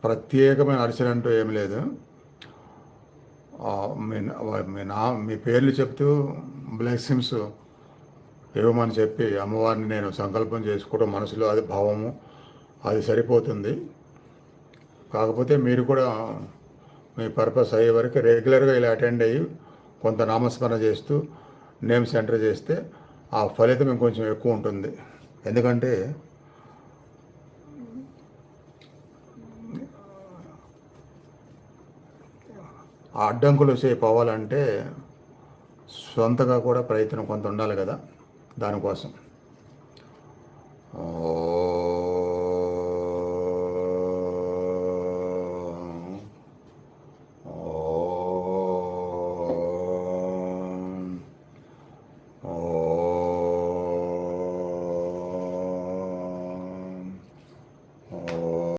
ప్రత్యేకమైన అర్చన అంటూ ఏం లేదు. మీ పేర్లు చెప్తూ బ్లెస్సింగ్స్ ఇవ్వమని చెప్పి అమ్మవారిని నేను సంకల్పం చేసుకోవడం మనసులో అది భావము, అది సరిపోతుంది. కాకపోతే మీరు కూడా మీ పర్పస్ అయ్యే వరకు రెగ్యులర్గా ఇలా అటెండ్ అయ్యి కొంత నామస్మరణ చేస్తూ నేమ్స్ ఎంటర్ చేస్తే ఆ ఫలితం ఇంకొంచెం ఎక్కువ ఉంటుంది. ఎందుకంటే ఆ అడ్డంకులు సేపు అవ్వాలంటే సొంతగా కూడా ప్రయత్నం కొంత ఉండాలి కదా, దానికోసం.